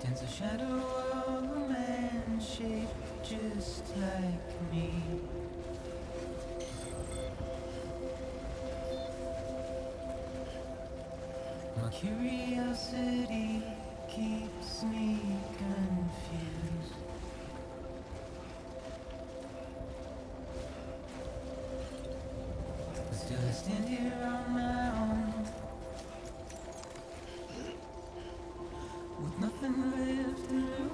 Stands a shadow of a man shaped just like me. My curiosity keeps me confused. But still I stand here on my own, with nothing left to lose.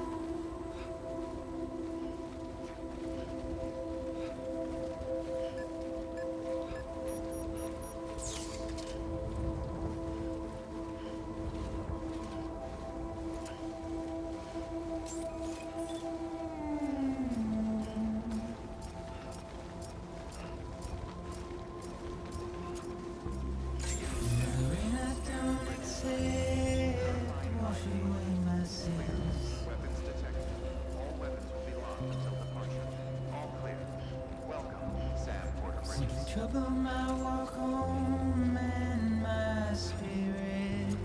The rain I don't accept wash away my sins. Weapons detected. All weapons will be locked until departure. All clear. Welcome, Sam Porter Simply Bridges. trouble my walk home and my spirit.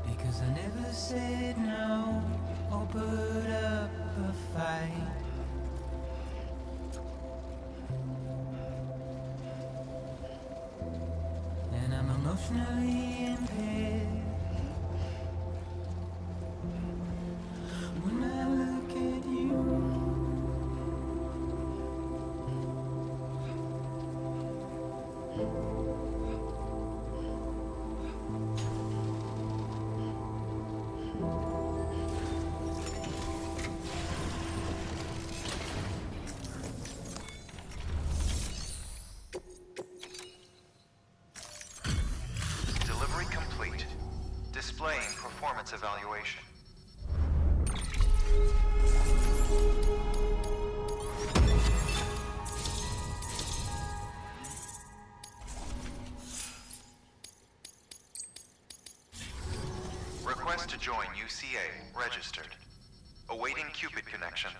Because I never said no or put up a fight. And I'm emotionally impaired. When I look at you, Delivery complete. Displaying performance evaluation. Request to join UCA. Registered. Awaiting Cupid connection.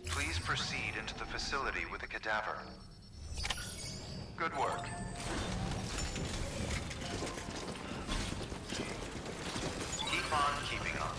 Please proceed into the facility with a cadaver. Good work. Keep on keeping on.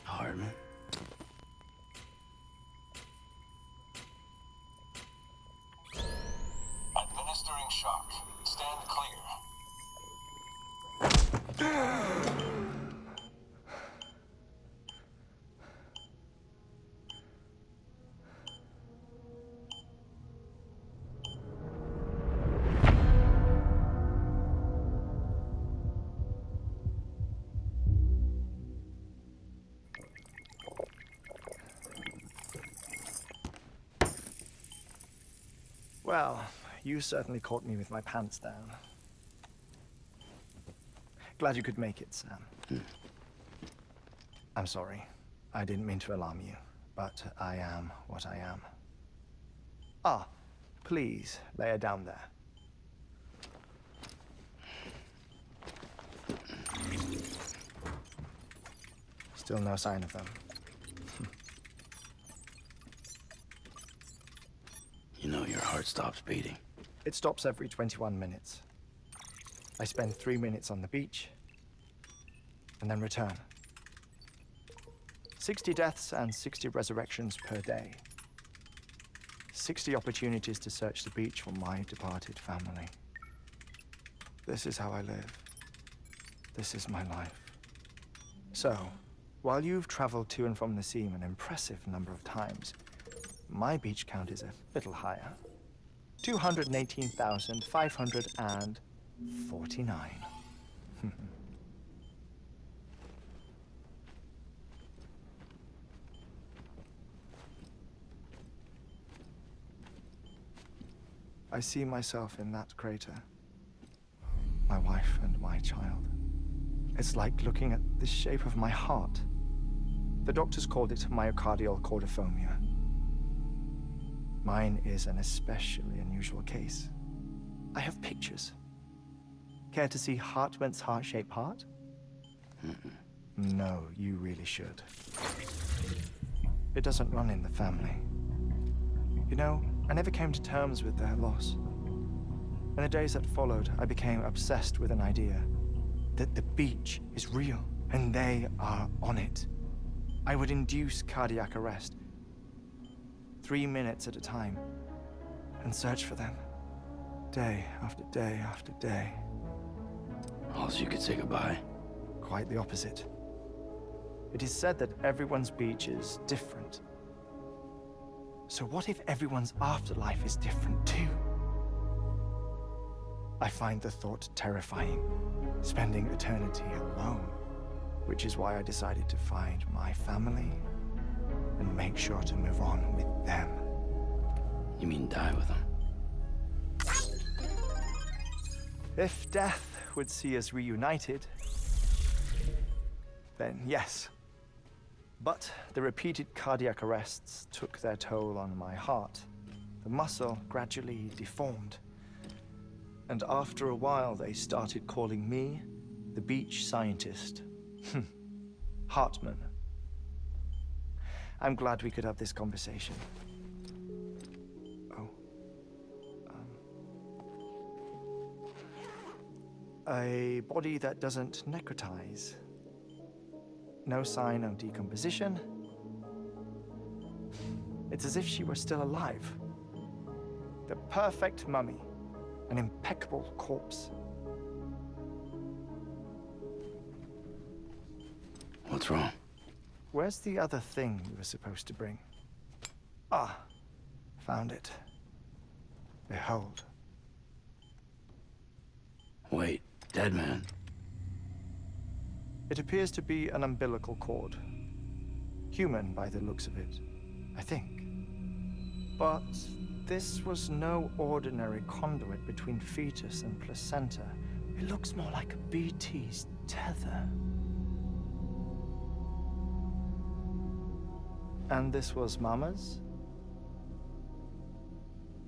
Heartman. Administering shock. Stand clear. Well, you certainly caught me with my pants down. Glad you could make it, Sam. I'm sorry. I didn't mean to alarm you, but I am what I am. Ah, please, lay her down there. Still no sign of them. You know your heart stops beating. It stops every 21 minutes. I spend 3 minutes on the beach, and then return. 60 deaths and 60 resurrections per day. 60 opportunities to search the beach for my departed family. This is how I live. This is my life. So, while you've traveled to and from the sea an impressive number of times, my beach count is a little higher. 218,549. I see myself in that crater. My wife and my child. It's like looking at the shape of my heart. The doctors called it myocardial chordophobia. Mine is an especially unusual case. I have pictures. Care to see Heartman's heart-shaped heart? No, you really should. It doesn't run in the family. You know, I never came to terms with their loss. In the days that followed, I became obsessed with an idea that the beach is real and they are on it. I would induce cardiac arrest, 3 minutes at a time, and search for them, day after day after day. Also, you could say goodbye. Quite the opposite. It is said that everyone's beach is different. So what if everyone's afterlife is different too? I find the thought terrifying, spending eternity alone, which is why I decided to find my family and make sure to move on with them. You mean die with them? If death would see us reunited, then yes. But the repeated cardiac arrests took their toll on my heart. The muscle gradually deformed. And after a while, they started calling me the beach scientist. Heartman. I'm glad we could have this conversation. Oh. A body that doesn't necrotize. No sign of decomposition. It's as if she were still alive. The perfect mummy. An impeccable corpse. What's wrong? Where's the other thing you were supposed to bring? Ah, found it. Behold. Wait, dead man. It appears to be an umbilical cord. Human by the looks of it, I think. But this was no ordinary conduit between fetus and placenta. It looks more like a BT's tether. And this was Mama's?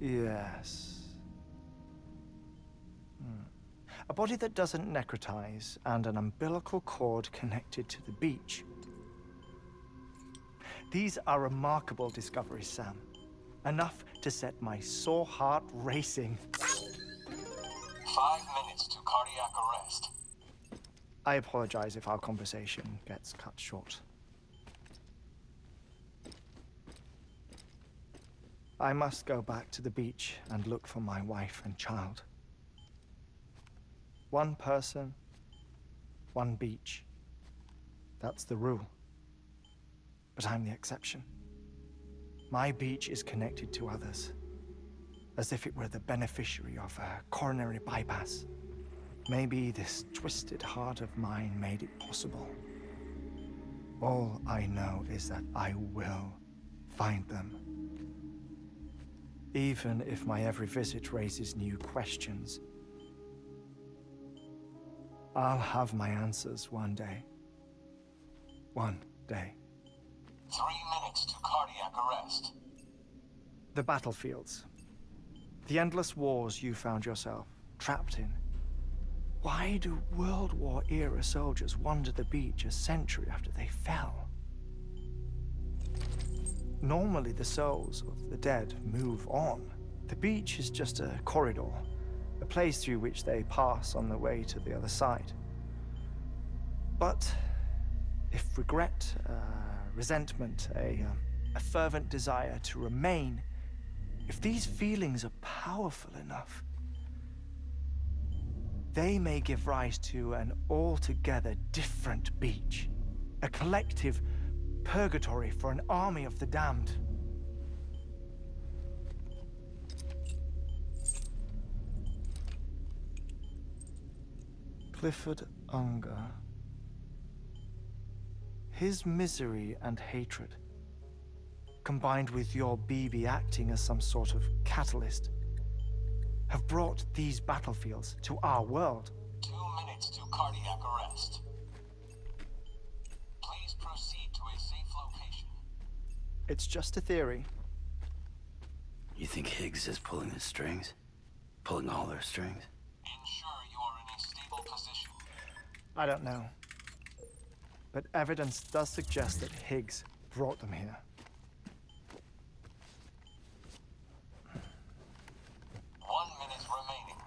Yes. A body that doesn't necrotize and an umbilical cord connected to the beach. These are remarkable discoveries, Sam. Enough to set my sore heart racing. 5 minutes to cardiac arrest. I apologize if our conversation gets cut short. I must go back to the beach and look for my wife and child. One person, one beach. That's the rule. But I'm the exception. My beach is connected to others, as if it were the beneficiary of a coronary bypass. Maybe this twisted heart of mine made it possible. All I know is that I will find them. even if my every visit raises new questions. I'll have my answers one day. One day. 3 minutes to cardiac arrest. The battlefields. The endless wars you found yourself trapped in. Why do World War-era soldiers wander the beach a century after they fell? Normally, the souls of the dead move on. The beach is just a corridor, a place through which they pass on the way to the other side. But if regret, resentment, a fervent desire to remain, if these feelings are powerful enough, they may give rise to an altogether different beach, a collective purgatory for an army of the damned. Clifford Unger. His misery and hatred, combined with your BB acting as some sort of catalyst, have brought these battlefields to our world. 2 minutes to cardiac arrest. Please proceed to a safe location. It's just a theory. You think Higgs is pulling the strings? Pulling all their strings? Ensure you are in a stable position. I don't know. But evidence does suggest that Higgs brought them here. 1 minute remaining.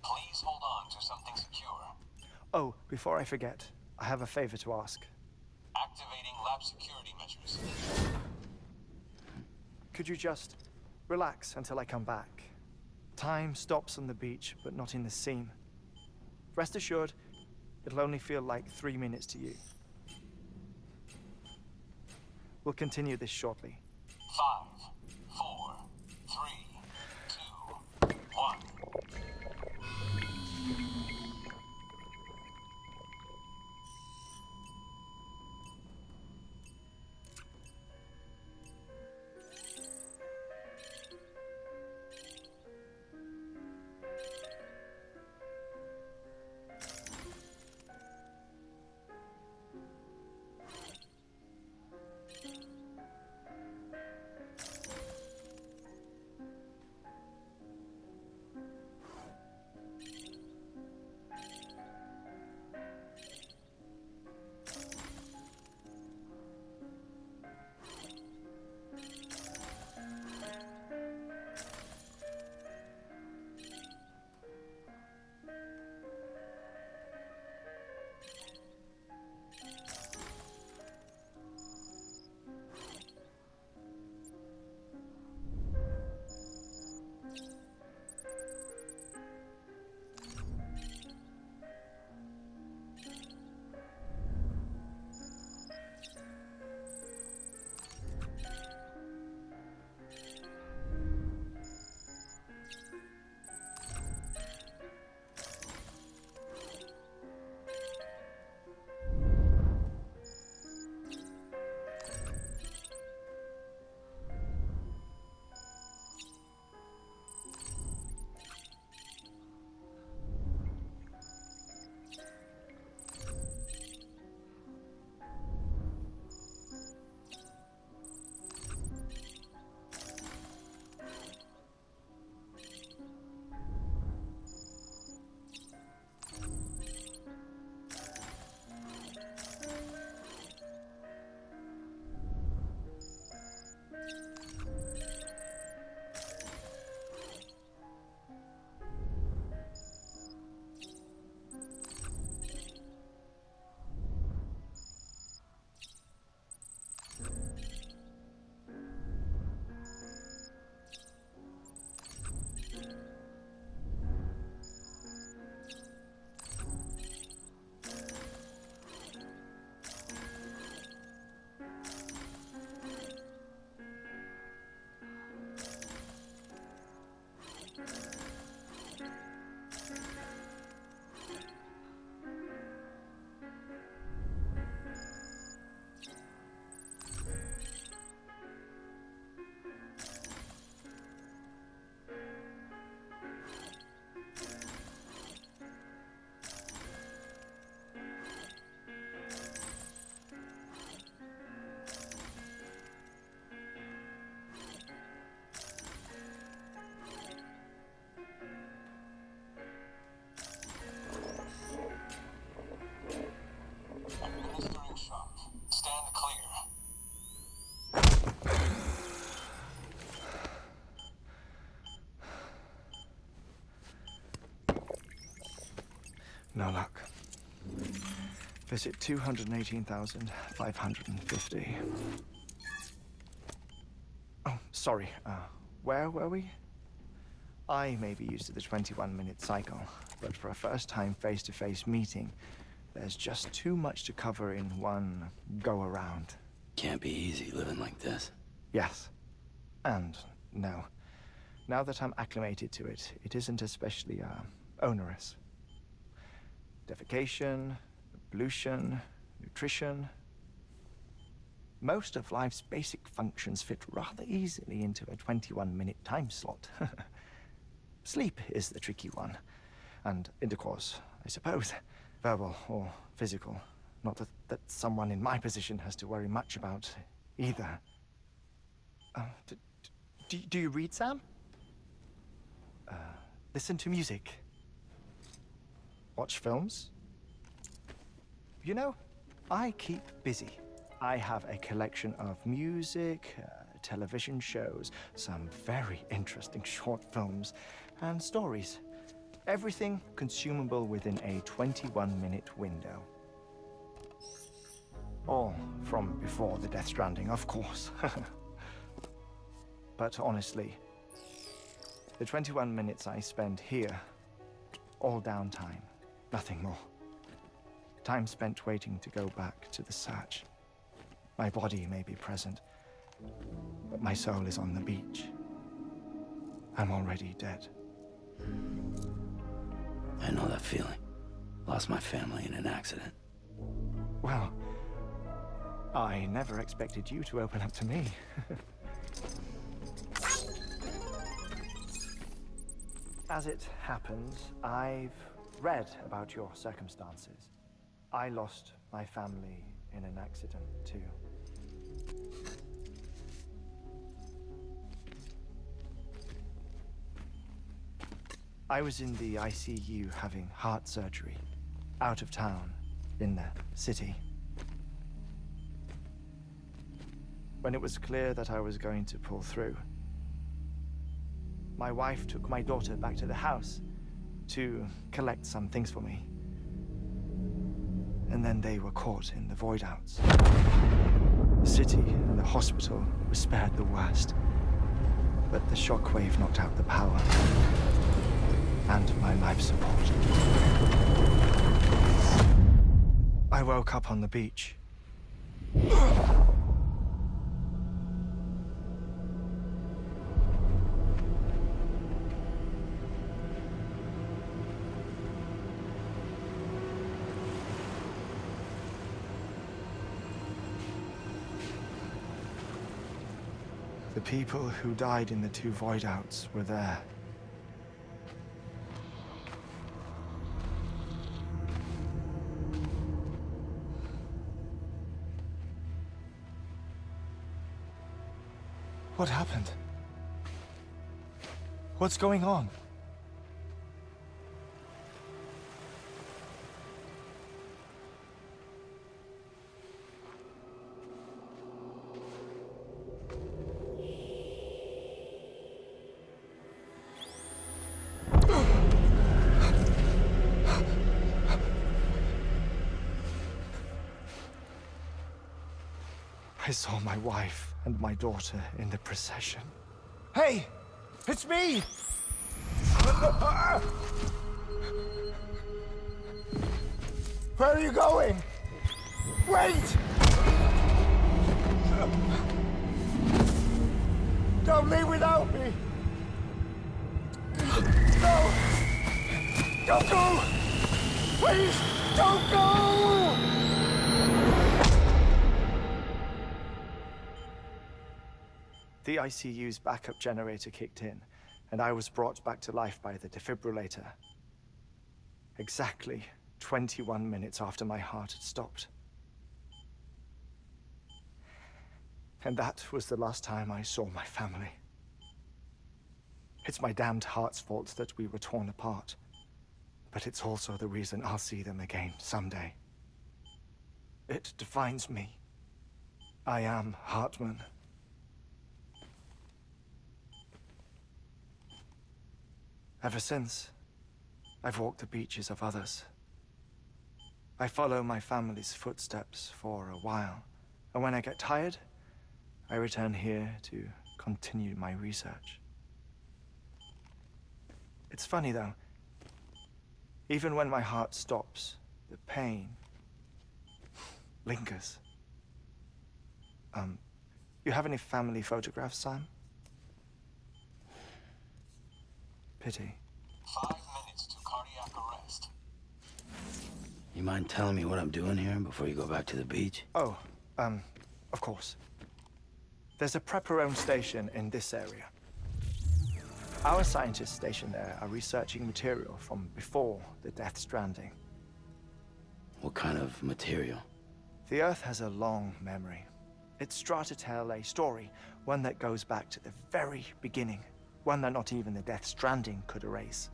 Please hold on to something secure. Oh, before I forget, I have a favor to ask. Activating lab security measures. Could you just relax until I come back? Time stops on the beach, but not in the scene. Rest assured, it'll only feel like 3 minutes to you. We'll continue this shortly. 5, 4, 3, 2, 1. No luck. Visit 218,550. Oh, sorry. Where were we? I may be used to the 21-minute cycle, but for a first-time face-to-face meeting, there's just too much to cover in one go-around. Can't be easy living like this. Yes. And no. Now that I'm acclimated to it, it isn't especially, onerous. Defecation, pollution, nutrition. Most of life's basic functions fit rather easily into a 21-minute time slot. Sleep is the tricky one. And intercourse, I suppose. Verbal or physical. Not that someone in my position has to worry much about either. Do you read, Sam? Listen to music. Watch films? You know, I keep busy. I have a collection of music, television shows, some very interesting short films, and stories. Everything consumable within a 21-minute window. All from before the Death Stranding, of course. But honestly, the 21 minutes I spend here, all downtime, nothing more. Time spent waiting to go back to the search. My body may be present, but my soul is on the beach. I'm already dead. I know that feeling. Lost my family in an accident. Well, I never expected you to open up to me. As it happens, I've read about your circumstances. I lost my family in an accident, too. I was in the ICU having heart surgery, out of town, in the city. When it was clear that I was going to pull through, my wife took my daughter back to the house to collect some things for me. And then they were caught in the void outs. The city and the hospital were spared the worst, but the shockwave knocked out the power and my life support. I woke up on the beach. The people who died in the two void outs were there. What happened? What's going on? I saw my wife and my daughter in the procession. Hey! It's me! Where are you going? Wait! Don't leave without me! No! Don't go! Please, don't go! The ICU's backup generator kicked in, and I was brought back to life by the defibrillator. Exactly 21 minutes after my heart had stopped. And that was the last time I saw my family. It's my damned heart's fault that we were torn apart, but it's also the reason I'll see them again someday. It defines me. I am Heartman. Ever since, I've walked the beaches of others, I follow my family's footsteps for a while, and when I get tired, I return here to continue my research. It's funny though, even when my heart stops, the pain lingers. You have any family photographs, Sam? Pity. 5 minutes to cardiac arrest. You mind telling me what I'm doing here before you go back to the beach? Oh, of course. There's a Prepperone station in this area. Our scientists stationed there are researching material from before the Death Stranding. What kind of material? The Earth has a long memory. It's trying to tell a story, one that goes back to the very beginning, one that not even the Death Stranding could erase.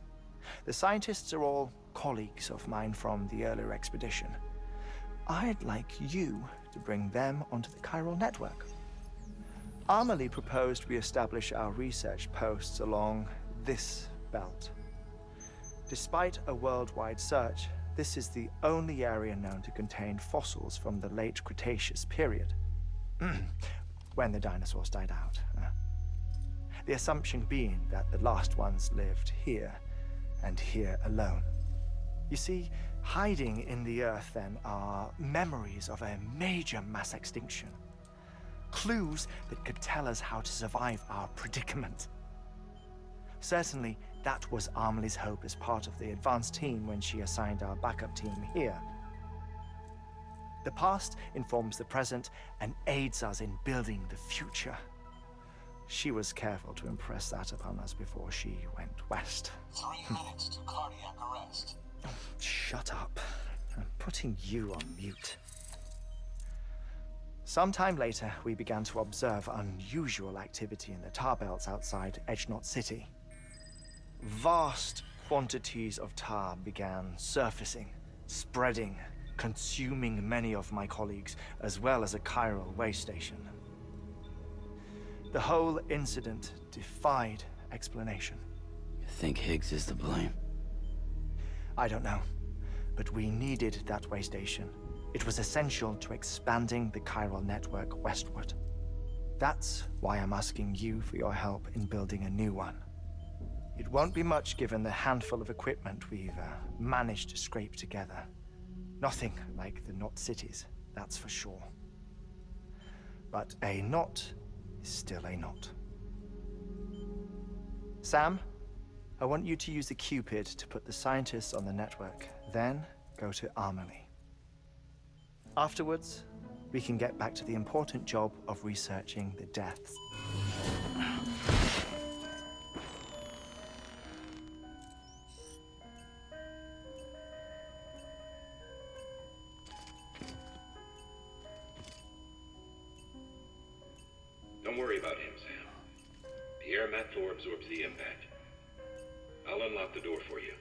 The scientists are all colleagues of mine from the earlier expedition. I'd like you to bring them onto the chiral network. Amelie proposed we establish our research posts along this belt. Despite a worldwide search, this is the only area known to contain fossils from the late Cretaceous period, when the dinosaurs died out. The assumption being that the last ones lived here, and here alone. You see, hiding in the Earth then are memories of a major mass extinction. Clues that could tell us how to survive our predicament. Certainly, that was Amelie's hope as part of the advanced team when she assigned our backup team here. The past informs the present and aids us in building the future. She was careful to impress that upon us before she went west. 3 minutes to cardiac arrest. Shut up. I'm putting you on mute. Sometime later, we began to observe unusual activity in the tar belts outside Edgenot City. Vast quantities of tar began surfacing, spreading, consuming many of my colleagues, as well as a chiral way station. The whole incident defied explanation. You think Higgs is to blame? I don't know, but we needed that way station. It was essential to expanding the chiral network westward. That's why I'm asking you for your help in building a new one. It won't be much given the handful of equipment we've managed to scrape together. Nothing like the knot cities, that's for sure. But a knot is still a knot. Sam, I want you to use the Cupid to put the scientists on the network, then go to Amelie. Afterwards, we can get back to the important job of researching the deaths. Don't worry about him, Sam. The air mat Thor absorbs the impact. I'll unlock the door for you.